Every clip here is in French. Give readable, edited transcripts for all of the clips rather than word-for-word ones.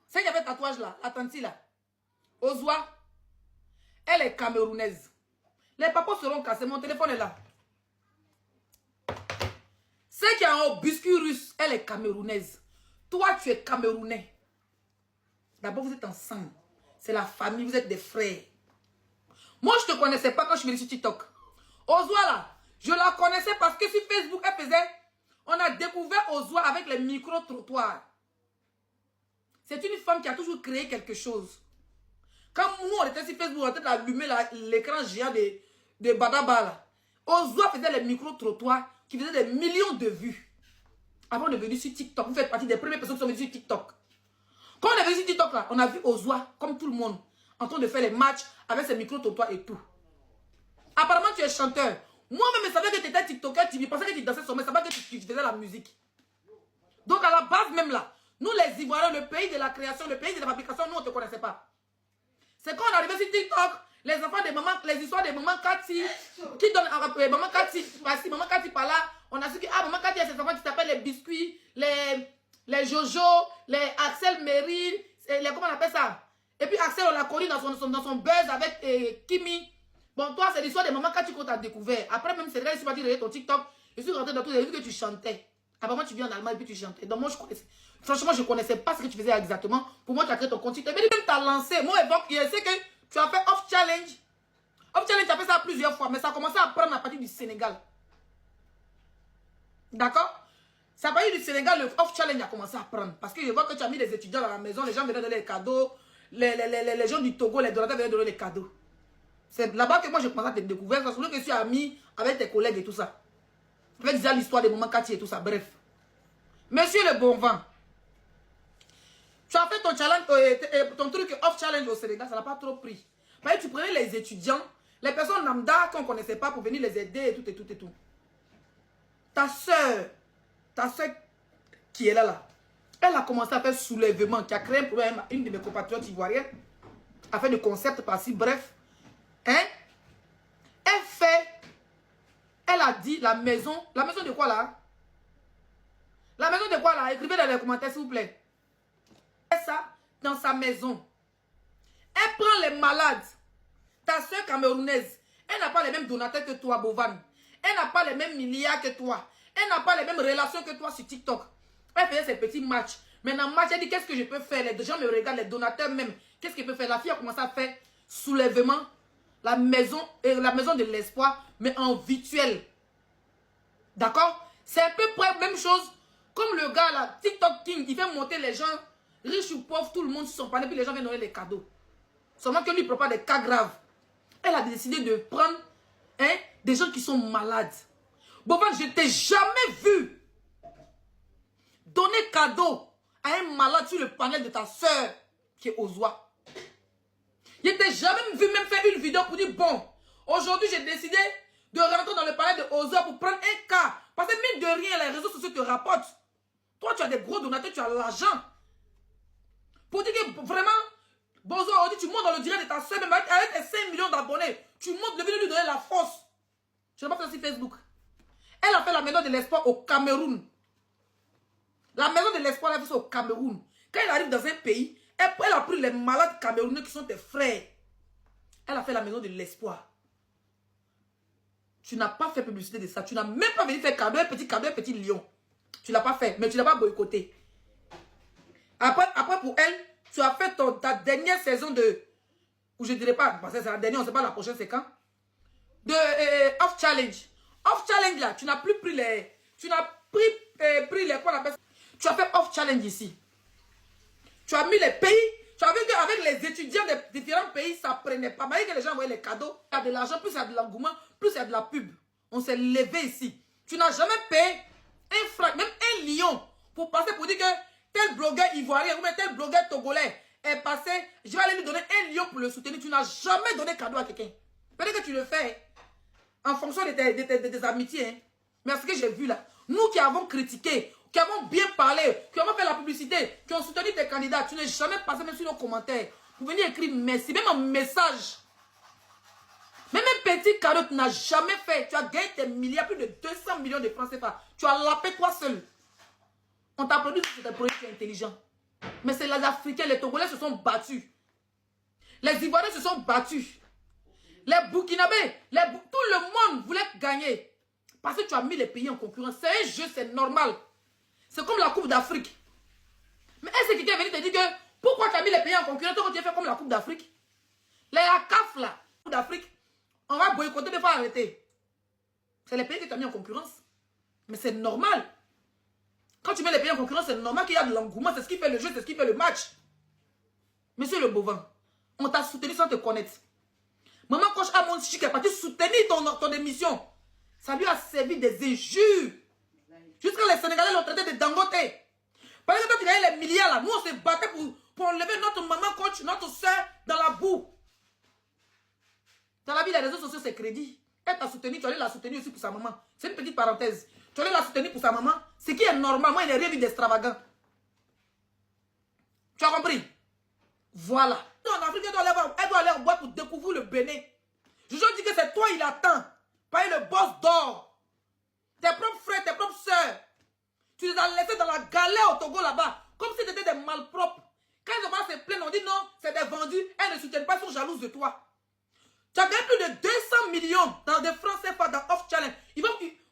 celle qui avait tatouage là, la tante là, Ozwa, elle est camerounaise. Les papas seront cassés, mon téléphone est là. Celle qui est en haut, biscuit russe, elle est camerounaise. Toi, tu es camerounais. D'abord, vous êtes ensemble. C'est la famille, vous êtes des frères. Moi, je ne te connaissais pas quand je suis venue sur TikTok. Ozwa là, je la connaissais parce que sur Facebook, elle faisait... On a découvert Ozwa avec les micro-trottoirs. C'est une femme qui a toujours créé quelque chose. Quand nous, on était sur Facebook, on était allumé l'écran géant de Badaba là. Ozwa faisait les micro-trottoirs qui faisaient des millions de vues. Avant de venir sur TikTok, vous faites partie des premières personnes qui sont venues sur TikTok. Quand on est venu sur TikTok là, on a vu Ozwa, comme tout le monde, en train de faire les matchs avec ses micro-trottoirs et tout. Apparemment, tu es chanteur. Moi-même, je savais que tu étais TikToker, tu pensais que tu dansais sur moi, je savais que tu faisais la musique. Donc, à la base même là, nous les Ivoiriens, le pays de la création, le pays de la fabrication, nous, on ne te connaissait pas. C'est quand on est arrivé sur TikTok, les enfants des mamans, les histoires de maman Cathy, qui donnent maman Cathy, maman Cathy par là, on a su que maman Cathy a ses enfants qui s'appellent les biscuits, les Jojo, les Axel Meryl, comment on appelle ça? Et puis Axel, on l'a connu dans son buzz avec Kimi. Bon, toi, c'est l'histoire de maman Cathy qu'on t'a découvert. Après, même, c'est vrai, je suis parti regarder ton TikTok, je suis rentré dans tout, j'ai vu que tu chantais. Apparemment, tu viens en Allemagne et puis tu chantais. Donc, moi, franchement, je ne connaissais pas ce que tu faisais exactement. Pour moi, tu as créé ton compte TikTok. Mais même, tu as lancé. Moi, je sais que tu as fait Off Challenge. Off Challenge, tu as fait ça plusieurs fois. Mais ça a commencé à prendre à partir du Sénégal. D'accord? C'est à partir du Sénégal, le Off Challenge a commencé à prendre. Parce que je vois que tu as mis des étudiants dans la maison. Les gens venaient donner les cadeaux. Les gens du Togo, les donateurs venaient donner les cadeaux. C'est là-bas que moi, je commence à te découvrir. Parce que je suis ami avec tes collègues et tout ça. Je vais dire l'histoire de maman Cathy et tout ça. Bref. Monsieur le bon vent, tu as fait ton challenge, ton truc off challenge au Sénégal, ça n'a pas trop pris. Mais tu prenais les étudiants, les personnes lambda qu'on ne connaissait pas pour venir les aider et tout et tout et tout. Ta soeur qui est là, elle a commencé à faire soulèvement, qui a créé un problème à une de mes compatriotes ivoiriennes, a fait des concepts par-ci, bref. Hein? Elle a dit la maison de quoi là? La maison de quoi là? Écrivez dans les commentaires s'il vous plaît. Ça dans sa maison. Elle prend les malades. Ta soeur camerounaise, elle n'a pas les mêmes donateurs que toi, Bovan. Elle n'a pas les mêmes milliards que toi. Elle n'a pas les mêmes relations que toi sur TikTok. Elle faisait ses petits matchs. Maintenant, match, elle dit qu'est-ce que je peux faire? Les gens me regardent, les donateurs même. Qu'est-ce qu'elle peut faire? La fille a commencé à faire soulèvement. La maison de l'espoir, mais en virtuel. D'accord? C'est un peu près la même chose. Comme le gars là, TikTok King, il fait monter les gens, riches ou pauvres, tout le monde sur son panel, puis les gens viennent donner des cadeaux. Seulement que lui, il ne prend pas des cas graves. Elle a décidé de prendre des gens qui sont malades. Bon, je ne t'ai jamais vu donner cadeau à un malade sur le panel de ta soeur qui est Ozwa. Je ne t'ai jamais vu même faire une vidéo pour dire, bon, aujourd'hui j'ai décidé de rentrer dans le palais de Ozwa pour prendre un cas. Parce que mine de rien, les réseaux sociaux te rapportent. Toi, tu as des gros donateurs, tu as l'argent. Pour dire que vraiment, Bozo, aujourd'hui, tu montes dans le direct de ta soeur, même avec tes 5 millions d'abonnés. Tu montes le vidéo lui donner la force. Je n'ai pas fait ça sur Facebook. Elle a fait la maison de l'espoir au Cameroun. La maison de l'espoir, elle a fait ça au Cameroun. Quand elle arrive dans un pays, elle a pris les malades camerounais qui sont tes frères. Elle a fait la maison de l'espoir. Tu n'as pas fait publicité de ça. Tu n'as même pas venu faire cadeau, un petit lion. Tu ne l'as pas fait, mais tu ne l'as pas boycotté. Après, pour elle, tu as fait ta dernière saison de... Ou je ne dirais pas, parce que c'est la dernière, on ne sait pas la prochaine, c'est quand? De Off Challenge. Off Challenge, là, tu n'as plus pris les... Tu n'as pris les... Quoi on appelle ça? Tu as fait Off Challenge ici. Tu as mis les pays... Tu as vu qu'avec les étudiants de différents pays, ça ne prenait pas. Malgré que les gens envoyaient les cadeaux, il y a de l'argent, plus il y a de l'engouement, plus il y a de la pub. On s'est levé ici. Tu n'as jamais payé un franc, même un lion, pour passer pour dire que tel blogueur ivoirien ou même tel blogueur togolais est passé, je vais aller lui donner un lion pour le soutenir. Tu n'as jamais donné cadeau à quelqu'un. Peut-être que tu le fais en fonction de tes amitiés. Hein. Mais ce que j'ai vu là, nous qui avons critiqué, qui avons bien parlé, qui avons fait la publicité, qui ont soutenu tes candidats, tu n'es jamais passé même sur nos commentaires pour venir écrire merci, même un message. Même un petit cadeau, tu n'as jamais fait. Tu as gagné tes milliards, plus de 200 millions de francs CFA. Tu as lapé toi seul. On t'a produit sur tes produits intelligents. Mais c'est les Africains, les Togolais se sont battus. Les Ivoiriens se sont battus. Les Burkinabés, tout le monde voulait gagner. Parce que tu as mis les pays en concurrence. C'est un jeu, c'est normal. C'est comme la Coupe d'Afrique. Mais est-ce que quelqu'un est venu te dire que pourquoi tu as mis les pays en concurrence quand tu as fait comme la Coupe d'Afrique? La CAF là, la Coupe d'Afrique, on va boycotter, il faut arrêter. C'est les pays que tu as mis en concurrence. Mais c'est normal. Quand tu mets les pays en concurrence, c'est normal qu'il y a de l'engouement. C'est ce qui fait le jeu, c'est ce qui fait le match. Monsieur le Bovin, on t'a soutenu sans te connaître. Maman Coach Amon Chic est parti soutenir ton émission. Ça lui a servi des injures. Jusqu'à les Sénégalais l'ont traité de dangoté. Parce que quand tu gagnais les milliards là, nous on se battait pour enlever notre maman Coach, notre soeur dans la boue. Dans la vie, les réseaux sociaux, c'est crédit. Elle t'a soutenu, tu allais la soutenir aussi pour sa maman. C'est une petite parenthèse. Tu allais la soutenir pour sa maman. Ce qui est normal. Moi, il n'y a rien vu d'extravagant. Tu as compris? Voilà. En Afrique, elle doit aller en boîte pour découvrir le Bénin. Je dis que c'est toi, il attend. Pas le boss d'or. Tes propres frères, tes propres soeurs. Tu les as laissés dans la galère au Togo là-bas. Comme si c'était des malpropres. Quand ils vont se plaindre, on dit non, c'est des vendus. Elles ne soutiennent pas, elles sont jalouses de toi. Tu as gagné plus de 200 millions dans des francs CFA dans Off Challenge.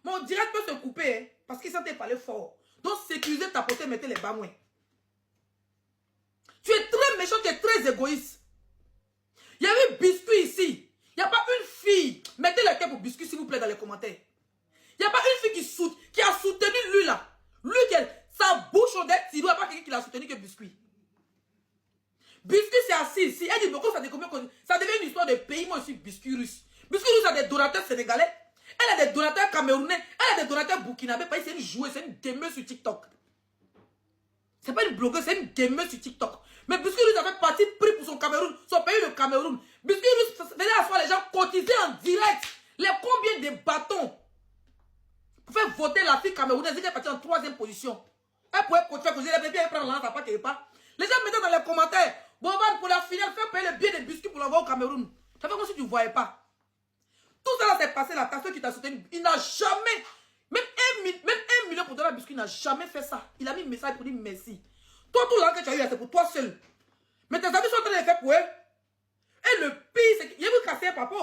Mon direct peut se couper hein, parce qu'ils sentaient parler fort. Donc sécuriser ta potée, mettez les bas moins. Tu es très méchant, tu es très égoïste. Il y avait Biscuit ici. Il n'y a pas une fille. Mettez le cœur pour Biscuit s'il vous plaît dans les commentaires. Il n'y a pas une fille qui a soutenu lui là. Lui, sa bouche au dette, il n'y a pas quelqu'un qui l'a soutenu que Biscuit. Biscuit c'est assis ici. Elle dit beaucoup, ça devient une histoire de pays. Moi aussi, Biscuit russe. Biscuit russe a des donateurs sénégalais. Elle a des donateurs camerounais. Elle a des donateurs burkinabés. C'est une joueuse, c'est une gameuse sur TikTok. C'est pas une blogueuse, c'est une gameuse sur TikTok. Mais Biscuit russe a fait partie pris pour son Cameroun, son pays, le Cameroun. Biscuit russe faisait asseoir les gens cotiser en direct. Les combien de bâtons pour faire voter la fille camerounaise qui est partie en 3e position. Elle pouvait cotiser, elle pouvait prendre l'an, ça pas quelque part. Les gens mettaient dans les commentaires, bon, pour la finale, faire payer le billet de Biscuit pour l'envoyer au Cameroun. Ça fait comme si tu ne voyais pas. Tout ça s'est passé là, ceux qui t'a soutenu, il n'a jamais, même 1 million pour donner à Biscuit, il n'a jamais fait ça. Il a mis un message pour dire merci. Toi, tout l'argent que tu as eu, c'est pour toi seul. Mais tes amis sont en train de le faire pour eux. Et le pire, c'est qu'il veut casser papa.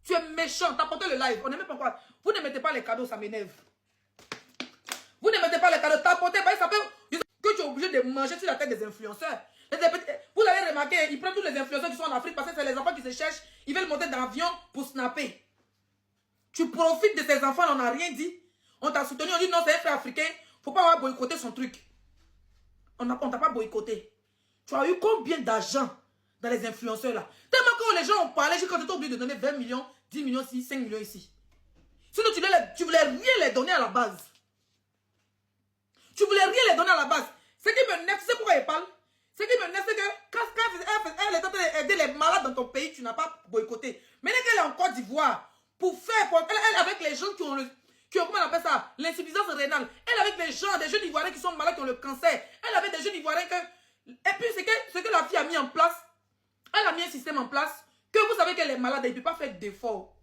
Tu es méchant, t'as porté le live. On n'aime pas quoi. Vous ne mettez pas les cadeaux, ça m'énerve. Vous ne mettez pas les cadeaux, t'as porté, ça fait que tu es obligé de manger sur la tête des influenceurs. Vous avez remarqué, ils prennent tous les influenceurs qui sont en Afrique parce que c'est les enfants qui se cherchent, ils veulent monter dans l'avion pour snapper. Tu profites de ces enfants, on n'a rien dit. On t'a soutenu, on dit non, c'est un frère africain, faut pas avoir boycotté son truc. On t'a pas boycotté. Tu as eu combien d'argent dans les influenceurs là? Tellement que les gens ont parlé, quand tu étais obligé de donner 20 millions, 10 millions ici, 5 millions ici. Sinon, tu voulais rien les donner à la base. Tu voulais rien les donner à la base. Ce qui me nerve, tu sais pourquoi elle parle? Ce qui me nerve, c'est que quand elle est en train d'aider les malades dans ton pays, tu n'as pas boycotté. Maintenant qu'elle est en Côte d'Ivoire, elle avec les gens qui ont comment on appelle ça, l'insuffisance rénale. Elle avec les gens, des jeunes Ivoiriens qui sont malades, qui ont le cancer. Elle avait des jeunes Ivoiriens que... Et puis, ce que la fille a mis en place, elle a mis un système en place que vous savez qu'elle est malade et elle ne peut pas faire d'efforts.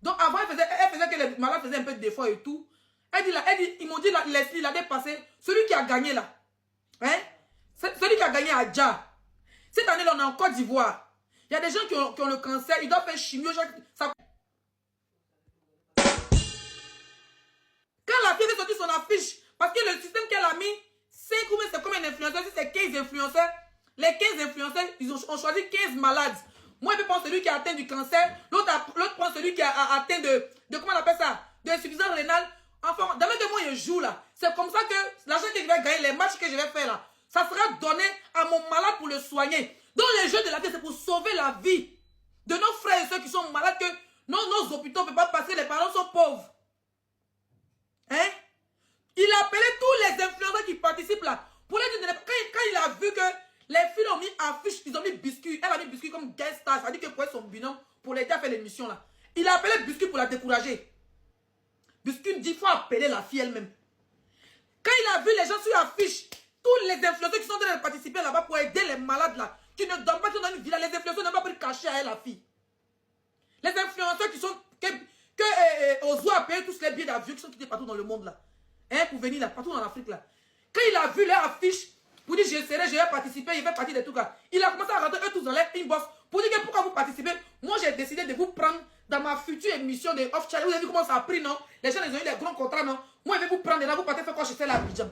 Donc, avant, elle faisait que les malades faisaient un peu d'efforts et tout. Ils m'ont dit, Leslie, il a dépassé. Celui qui a gagné là, hein? Celui qui a gagné à Dja. Cette année, là, on est en Côte d'Ivoire. Il y a des gens qui ont le cancer, ils doivent faire chimio. Quand la fille avait sorti son affiche, parce que le système qu'elle a mis, c'est comme un influenceur, si c'est 15 influenceurs, les 15 influenceurs, ils ont choisi 15 malades. Moi, je peux prendre celui qui a atteint du cancer, l'autre prend celui qui a atteint de comment on appelle ça, de l'insuffisance rénale. Enfin, dans le moi, je joue là. C'est comme ça que l'argent que je vais gagner, les matchs que je vais faire là, ça sera donné à mon malade pour le soigner. Donc, les jeux de la vie, c'est pour sauver la vie de nos frères et ceux qui sont malades, que nos hôpitaux ne peuvent pas passer, les parents sont pauvres. Hein? Il a appelé tous les influenceurs qui participent là. Pour les dire, quand il a vu que les filles ont mis affiche, ils ont mis Biscuit. Elle a mis Biscuit comme guest star. Ça dit que pour son binôme, pour l'aider à faire l'émission là. Il a appelé Biscuit pour la décourager. Biscuit dit, il faut appeler la fille elle-même. Quand il a vu les gens sur l'affiche, tous les influenceurs qui sont en train de participer là-bas pour aider les malades là, qui ne dorment pas, qui sont dans une villa, les influenceurs n'ont pas pris cacher à elle, la fille. Les influenceurs qui sont... Ozo a payé tous les billets d'avion qui sont quittés partout dans le monde là. Hein, pour venir là, partout dans l'Afrique là. Quand il a vu leur affiche, pour dire je serai, je vais participer, il fait partie des trucs là. Il a commencé à rentrer eux tous dans leur inbox pour dire que pourquoi vous participez. Moi j'ai décidé de vous prendre dans ma future émission de Off Challenge. Vous avez vu comment ça a pris, non? Les gens ils ont eu les grands contrats, non? Moi je vais vous prendre et là vous partez faire quoi chez celle à Abidjan.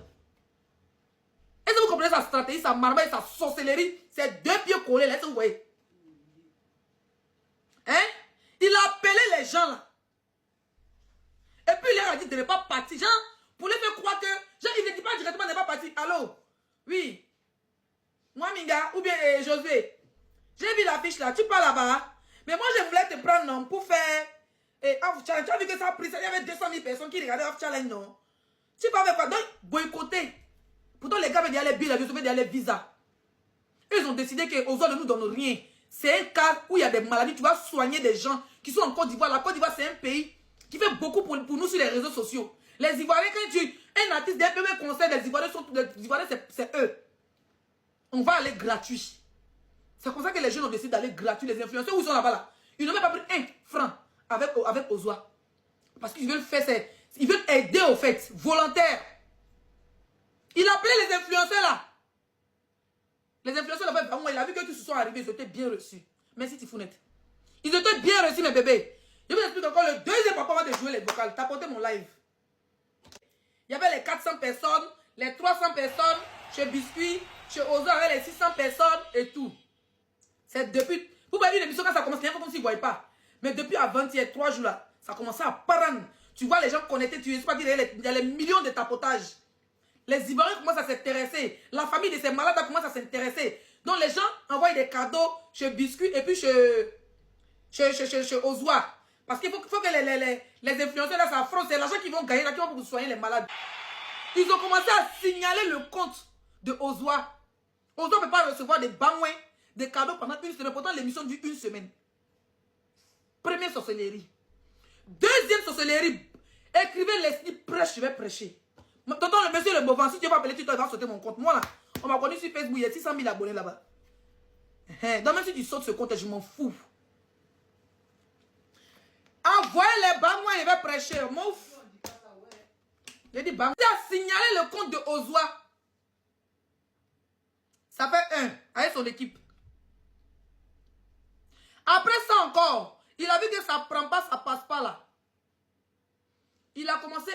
Est-ce que vous comprenez sa stratégie, sa marmaille, sa sorcellerie? C'est deux pieds collés là, est-ce que vous voyez? Hein? Il a appelé les gens là. Et puis il leur a dit de ne pas partir. Genre, pour les faire croire que... Genre, il ne dit pas directement de ne pas partir. Allô? Oui. Moi, Minga, ou bien Josué. J'ai vu l'affiche là, tu parles là-bas. Hein? Mais moi, je voulais te prendre non, pour faire... Off Challenge. Tu as vu que ça a pris ça? Il y avait 200 000 personnes qui regardaient Off Challenge, non? Tu parles avec quoi? Donc, boycotter. Pourtant, les gars veulent dire les billets, ils veulent dire les visas. Ils ont décidé qu'aux autres ne nous donnent rien. C'est un cas où il y a des maladies. Tu vas soigner des gens qui sont en Côte d'Ivoire. La Côte d'Ivoire, c'est un pays qui fait beaucoup pour nous sur les réseaux sociaux. Les Ivoiriens, quand tu un artiste d'un peu conseil, les Ivoiriens, c'est eux. On va aller gratuit. C'est comme ça que les jeunes ont décidé d'aller gratuit. Les influenceurs, où ils sont là-bas là? Ils n'ont même pas pris 1 franc avec Ozwa. Parce qu'ils veulent faire ça. Ils veulent aider au fait, volontaire. Il a appelé les influenceurs là. Les influenceurs là-bas, il a vu que tous se sont arrivés, ils étaient bien reçus. Merci Tifounette. Ils étaient bien reçus, mes bébés. Je vous explique encore le deuxième papa avant de jouer les vocales. Tapotez mon live. Il y avait les 400 personnes, les 300 personnes, chez Biscuit, chez Ozo, avec les 600 personnes et tout. C'est depuis... Vous voyez l'émission quand ça commence, il y a comme s'ils ne voyaient pas. Mais depuis avant-hier, 3 jours là, ça commençait à prendre. Tu vois les gens connectés, tu ne sais pas dire, il y a les millions de tapotages. Les Ivoiriens commencent à s'intéresser. La famille de ces malades commence à s'intéresser. Donc les gens envoient des cadeaux chez Biscuit et puis chez Ozwa. Parce qu'il faut que les influenceurs là s'affrontent. C'est l'argent qu'ils vont gagner là, qui vont vous soigner les malades. Ils ont commencé à signaler le compte de Ozwa. Ozwa ne peut pas recevoir des bangouins, des cadeaux pendant une semaine. Pourtant l'émission dure une semaine. Première sorcellerie. Deuxième sorcellerie. Écrivez Leslie prêche, je vais prêcher. Tonton, le monsieur le Bovan, si tu vas appeler, tu vas sauter mon compte. Moi là, on m'a connu sur Facebook, il y a 600 000 abonnés là-bas. Donc même si tu sautes ce compte, je m'en fous. Envoyez les bangouins, il va prêcher. Mouf. J'ai dit bangouin. Tu as signalé le compte de Ozwa. Ça fait 1 avec son équipe. Après ça encore, il a vu que ça ne prend pas, ça ne passe pas là. Il a commencé,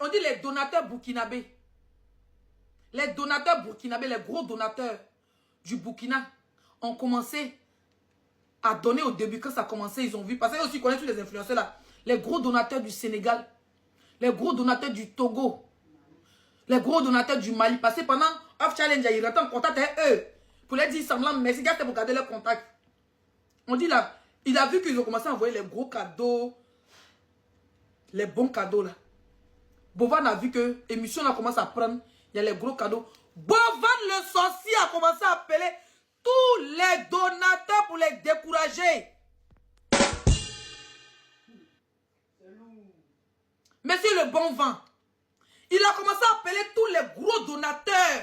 on dit les donateurs burkinabés. Les donateurs burkinabés, les gros donateurs du Burkina ont commencé à donner au début. Quand ça a commencé, ils ont vu. Parce qu'ils aussi connaissent tous les influenceurs là. Les gros donateurs du Sénégal. Les gros donateurs du Togo. Les gros donateurs du Mali. Parce que pendant Off Challenge, ils rentrent en contact avec eux. Pour les dire semblant, merci, gars, pour garder leur contact. On dit là, il a vu qu'ils ont commencé à envoyer les gros cadeaux. Les bons cadeaux là. Bovan a vu que l'émission a commencé à prendre. Il y a les gros cadeaux. Bovan le sorcier a commencé à appeler tous les donateurs pour les décourager. Monsieur le bon vent. Il a commencé à appeler tous les gros donateurs.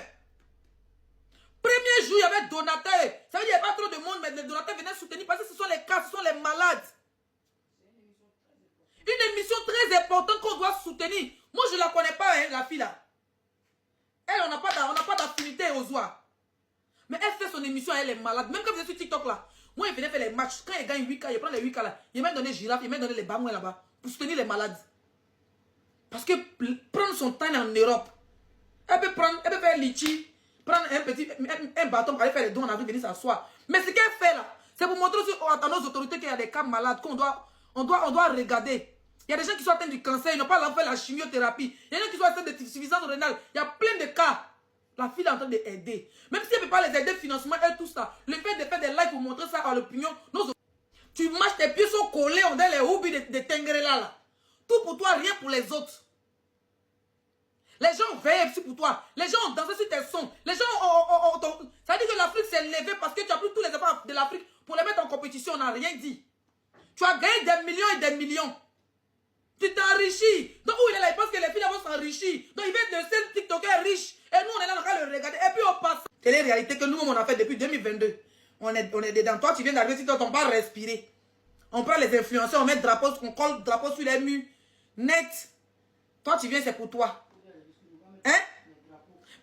Premier jour, il y avait donateurs. Ça veut dire qu'il n'y avait pas trop de monde, mais les donateurs venaient soutenir parce que ce sont les cas, ce sont les malades. Une émission très importante qu'on doit soutenir. Moi, je ne la connais pas, hein, la fille là. Elle, on n'a pas d'affinité aux oies. Mais elle fait son émission, elle est malade. Même quand vous êtes sur TikTok là, moi, il venait faire les matchs. Quand il gagne 8K, il prend les 8K là. Il m'a donné girafe, il m'a donné les bangouins là-bas. Pour soutenir les malades. Parce que prendre son temps en Europe, elle peut faire litchi, prendre un bâton pour aller faire les dons en Afrique, venir s'asseoir. Mais ce qu'elle fait là, c'est pour montrer à nos autorités qu'il y a des cas malades, qu'on doit regarder. Il y a des gens qui sont atteints du cancer, ils n'ont pas fait la chimiothérapie. Il y a des gens qui sont atteints de insuffisance rénale. Il y a plein de cas. La fille est en train d'aider. Même si elle ne peut pas les aider financièrement, elle tout ça. Le fait de faire des lives pour montrer ça à l'opinion. Tu marches, tes pieds sont collés, on a les hobbies de Tengrela là. Tout pour toi, rien pour les autres. Les gens veillent aussi pour toi. Les gens ont dansé sur tes sons. Les gens ça veut dire que l'Afrique s'est levée parce que tu as pris tous les efforts de l'Afrique pour les mettre en compétition. On n'a rien dit. Tu as gagné des millions et des millions. Tu t'enrichis. Donc où il est là, il pense que les filles vont s'enrichir. Donc il veut de seul TikToker riche. Et nous, on est là, on va le regarder. Et puis on passe. C'est les réalités que nous, on a fait depuis 2022. On est dedans. Toi, tu viens d'arriver, si tu n'entends pas respirer. On prend les influenceurs, on met drapeau, on colle le drapeau sur les murs. Net. Toi, tu viens, c'est pour toi. Hein?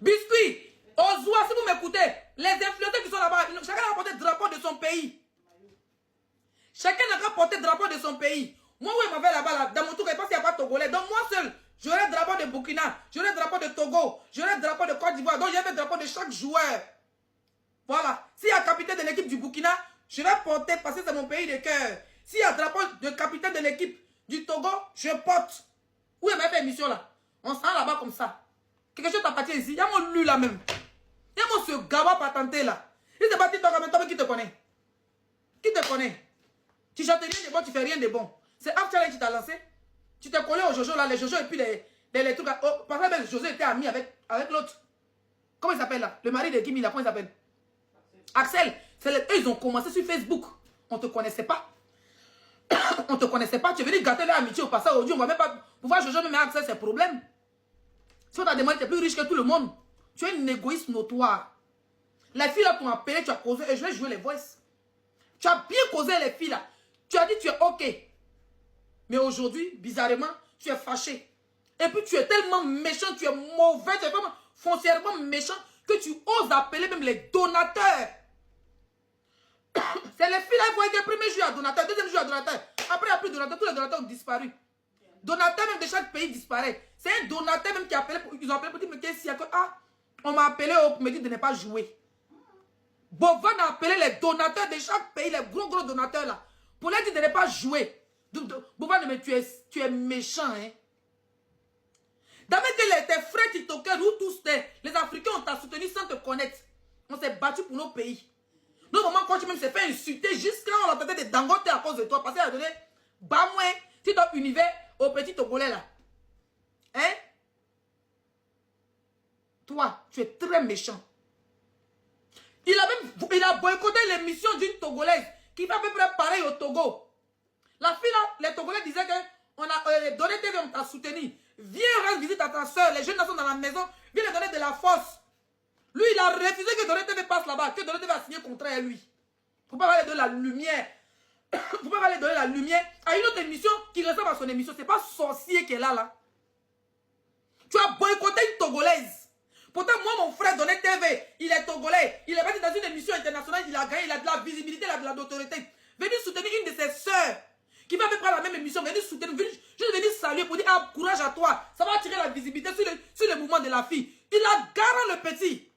Biscuit, Ozua, si vous m'écoutez, les influenceurs qui sont là-bas, chacun a porté le drapeau de son pays. Chacun a porté le drapeau de son pays. Moi, où il m'avait là-bas, dans mon tour, parce qu'il n'y a pas de Togolais. Donc, moi seul, j'aurai le drapeau de Burkina, j'aurai le drapeau de Togo, j'aurai le drapeau de Côte d'Ivoire. Donc, j'avais le drapeau de chaque joueur. Voilà. S'il y a capitaine de l'équipe du Burkina, je vais porter parce que c'est mon pays de cœur. S'il y a le drapeau de capitaine de l'équipe du Togo, je porte. Où est ma fait émission là? On s'en là-bas comme ça. Quelque chose t'appartient ici. Il y a mon lu là même. Il y a mon ce gaba patenté là. Il s'est battu toi même, qui te connaît? Qui te connaît? Tu chantes rien de bon, tu fais rien de bon. C'est After qui t'a lancé. Tu t'es collé au Jojo là, les Jojo et puis les trucs là. Oh, par exemple, Jojo était ami avec l'autre. Comment il s'appelle là? Le mari de Kimi là, comment il s'appelle? Axel. Eux, ils ont commencé sur Facebook. On ne te connaissait pas. On ne te connaissait pas. Tu es venu gâter leur amitié au passage. Aujourd'hui, on ne va même pas pouvoir Jojo même Axel, c'est problème. Si on t'a demandé, tu es plus riche que tout le monde. Tu es un égoïste notoire. Les filles là t'ont appelé, tu as causé, et je vais jouer les voices. Tu as bien causé les filles là. Tu as dit tu es ok. Mais aujourd'hui, bizarrement, tu es fâché. Et puis tu es tellement méchant, tu es mauvais, tu es vraiment foncièrement méchant que tu oses appeler même les donateurs. C'est les filles là qui voient que le premier jour à donateur, deuxième jour à donateur. Après, il n'y a plus de donateur, tous les donateurs ont disparu. Donateur même de chaque pays disparaît. C'est un donateur même qui a appelé, ils ont appelé pour dire, mais qu'est-ce qu'il y a que, ah, on m'a appelé pour me dire de ne pas jouer. Bovan a appelé les donateurs de chaque pays, les gros donateurs là, pour leur dire de ne pas jouer. Bovan, mais tu es méchant, hein. D'abord que tes frères TikTokers ou tous les Africains ont t'a soutenu sans te connaître. On s'est battu pour nos pays. Nos mamans, quand tu même s'est fait insulter, jusqu'à on l'entendait de dangoter à cause de toi, parce qu'elle a donné, bah moi, si ton univers au petit Togolais là. Hein? Toi, tu es très méchant. Il a boycotté l'émission d'une Togolaise qui fait à peu près pareil au Togo. La fille là, les Togolais disaient qu'on a donné TV, on t'a soutenu. Viens rendre visite à ta soeur, les jeunes sont dans la maison, viens leur donner de la force. Lui, il a refusé que Donné TV passe là-bas, que Donné TV a signé contre lui. Faut pas aller donner la lumière. Faut pas aller donner la lumière à une autre émission qui ressemble à son émission. C'est pas sorcier qui est là. Tu as boycotté une Togolaise. Pourtant, moi, mon frère Donné TV, il est Togolais. Il est parti dans une émission internationale, il a gagné, il a de la visibilité, il a de la notoriété. Venez soutenir une de ses sœurs qui va à peu près la même émission. Venez soutenir, juste venir saluer pour dire, ah, courage à toi. Ça va attirer la visibilité sur le mouvement de la fille. Il a garé le petit.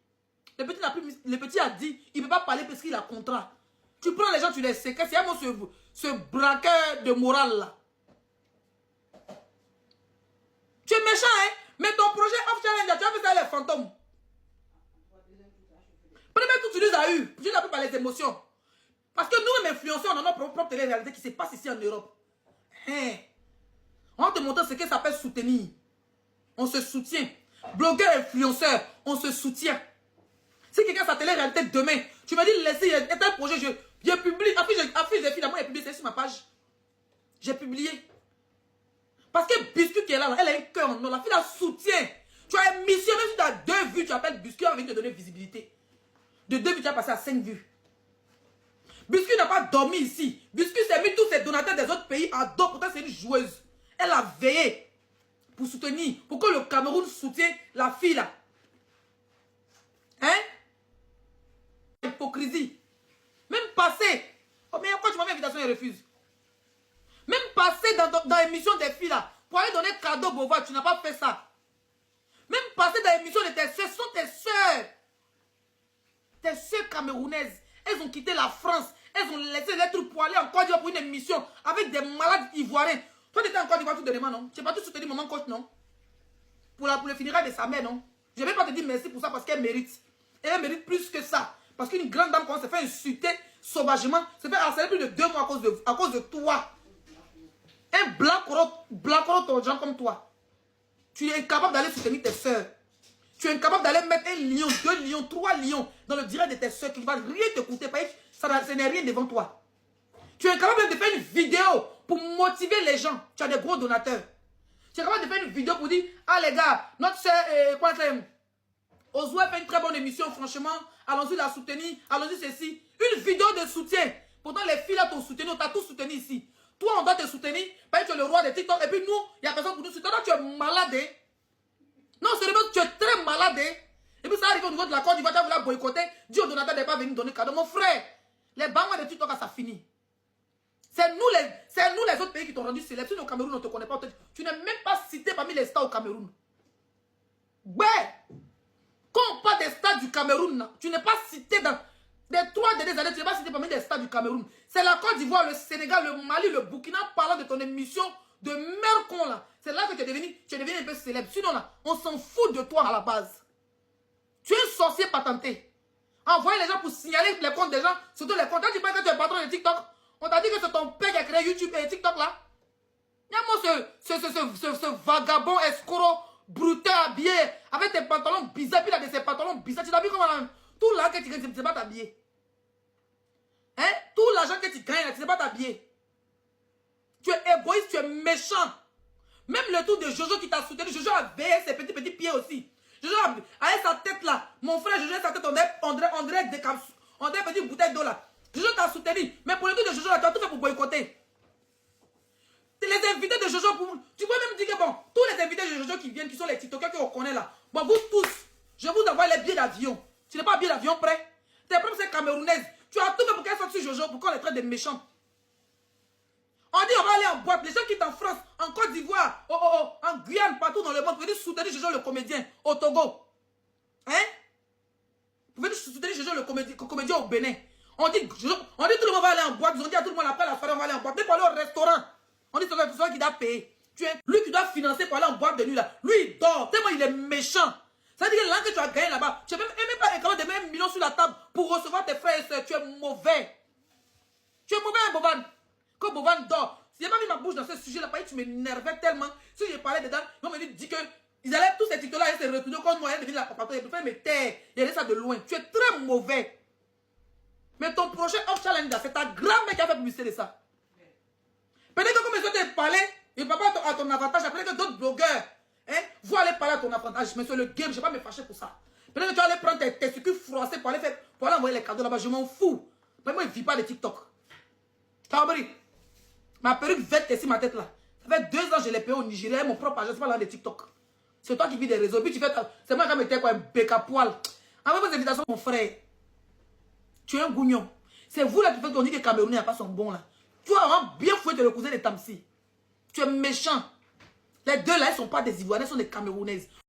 Le petit a dit, il ne peut pas parler parce qu'il a contrat. Tu prends les gens, tu les séquestres. C'est vraiment ce braqueur de morale là. Tu es méchant, hein? Mais ton projet Off Challenge, tu as fait ça les fantômes. Premier coup, tu nous as eu. Tu n'as pas les émotions. Parce que nous, les influenceurs, on a notre propre réalité qui se passe ici en Europe. Hein? On va te montrer ce que ça s'appelle soutenir. On se soutient. Blogueur, influenceur, on se soutient. Si quelqu'un sa télé-réalité demain, tu me dis, laissez, il y a un projet, je publie, affiche des filles, moi, j'ai publié, c'est sur ma page. J'ai publié. Parce que Biscuit qui est là, elle a un cœur en or, la fille la soutient. Tu as missionné, tu as 2 vues, tu appelles Biscuit, on vient te donner visibilité. De 2 vues, tu as passé à 5 vues. Biscuit n'a pas dormi ici. Biscuit s'est mis tous ses donateurs des autres pays à dos, pourtant c'est une joueuse. Elle a veillé pour soutenir, pour que le Cameroun soutienne la fille là. Hein? Hypocrisie. Même passer. Oh, mais quand tu m'as mis invitation, il refuse. Même passer dans l'émission des filles là, pour aller donner cadeau Beauvoir, tu n'as pas fait ça. Même passer dans l'émission de tes soeurs, sont tes soeurs. Tes soeurs camerounaises. Elles ont quitté la France. Elles ont laissé les trucs pour aller en Côte d'Ivoire pour une émission avec des malades ivoiriens. Toi, tu étais en Côte d'Ivoire tout dernièrement, non? Tu n'as pas tout soutenu maman coach, non? Pour le funérail de sa mère, non? Je ne vais pas te dire merci pour ça parce qu'elle mérite. Elle mérite plus que ça. Parce qu'une grande dame, quand on se fait insulter sauvagement, se fait harceler plus de 2 mois à cause de toi. Un blanc ton genre comme toi. Tu es incapable d'aller soutenir tes soeurs. Tu es incapable d'aller mettre 1 lion, 2 lions, 3 lions dans le direct de tes soeurs qui ne va rien te coûter. Ça n'est rien devant toi. Tu es incapable de faire une vidéo pour motiver les gens. Tu as des gros donateurs. Tu es capable de faire une vidéo pour dire, ah les gars, notre soeur, quoi c'est Ozoué fait une très bonne émission, franchement. Allons-y la soutenir, allons-y ceci. Une vidéo de soutien. Pourtant, les filles là t'ont soutenu, on t'a tous soutenu ici. Toi, on doit te soutenir, parce que tu es le roi des TikTok. Et puis nous, il n'y a personne pour nous soutenir. Toi, tu es malade. Hein? Non, sérieusement, tu es très malade. Hein? au niveau de la Côte d'Ivoire, tu voulu boycotter, dis au donateur de ne pas venir donner cadeau. Mon frère, les banques de TikTok, ça finit. C'est nous les autres pays qui t'ont rendu célèbre. Si au Cameroun, on ne te connaît pas, tu n'es même pas cité parmi les stars au Cameroun. Ouais. Quand on parle des stars du Cameroun, tu n'es pas cité dans les 3 dernières années, tu n'es pas cité parmi les stars du Cameroun. C'est la Côte d'Ivoire, le Sénégal, le Mali, le Burkina, parlant de ton émission de merde con là. C'est là que tu es devenu un peu célèbre. Sinon là, on s'en fout de toi à la base. Tu es un sorcier patenté. Envoyer les gens pour signaler les comptes des gens, surtout les comptes. Quand tu parles que tu es patron de TikTok, on t'a dit que c'est ton père qui a créé YouTube et TikTok là. Regarde-moi ce vagabond escroc, brutal, habillé, avec tes pantalons bizarres, puis là de ces pantalons bizarres. Tu t'habilles comment là? Tout l'argent que tu gagnes, tu ne sais pas t'habiller. Hein? Tout l'argent que tu gagnes, tu ne sais pas t'habiller. Tu es égoïste, tu es méchant. Même le tour de Jojo qui t'a soutenu, Jojo a veillé ses petits pieds aussi. Jojo avec sa tête là, mon frère Jojo, sa tête, on dirait petite bouteille d'eau là. Jojo t'a soutenu, mais pour le tour de Jojo là, tu as tout fait pour boycotter. Les invités de Jojo, tu peux même dire que bon, tous les invités de Jojo qui viennent, qui sont les TikTokers qu'on connaît là, bon, vous tous, je vous envoie les billets d'avion. Tu n'es pas billet d'avion prêt? Tes propres c'est camerounaise. Tu as tout fait pour qu'elle sorte sur Jojo, pour qu'on les traite de méchants. On dit on va aller en boîte. Les gens qui sont en France, en Côte d'Ivoire, en Guyane, partout dans le monde, vous venez soutenir Jojo le comédien au Togo. Hein? Vous venez soutenir Jojo le comédien au Bénin. On dit tout le monde va aller en boîte. Ils ont dit à tout le monde après la soirée, on va aller en boîte. Mais pour aller au restaurant, on dit c'est le restaurant qui doit payer. Lui qui doit financer pour aller en boîte de nuit là. Lui il dort. Tellement il est méchant. Ça veut dire que là que tu as gagné là-bas, tu n'as même pas écrit des mêmes millions sur la table pour recevoir tes frères et soeurs. Tu es mauvais. Tu es mauvais, Bovan. Quand Bovan dort, si j'ai pas mis ma bouche dans ce sujet-là, tu m'énervais tellement. Si je parlais dedans, ils vont me dire que ils allaient tous ces titres-là, ils se retourner comme moi, ils deviennent la compagnie, ils préfèrent me taire. Ils allaient ça de loin. Tu es très mauvais. Mais ton prochain off challenge, c'est ta grand-mère qui a fait publicité de ça. Peut-être que comme ils ont te parlé, ils ne parlent pas à ton avantage. Peut-être que d'autres blogueurs vont aller parler à ton avantage. Mais sur le game, je ne vais pas me fâcher pour ça. Peut-être que tu vas aller prendre tes sucres froissés pour aller envoyer les cadeaux là-bas. Je m'en fous. Mais moi, je ne vis pas de TikTok. Tu as compris? Ma perruque verte ici, ma tête là. Ça fait 2 ans que je l'ai payé au Nigeria. Mon propre agent, c'est pas là de TikTok. C'est toi qui vis des réseaux. Puis tu fais. C'est moi qui me tais quoi, un bec à poil. Envoie vos invitations, mon frère. Tu es un gougnon. C'est vous là qui faites qu'on dit que les Camerounais n'ont pas son bon là. Tu vas vraiment bien fouetter le cousin de Tamsi. Tu es méchant. Les deux là, ils ne sont pas des Ivoiriens, ils sont des Camerounaises.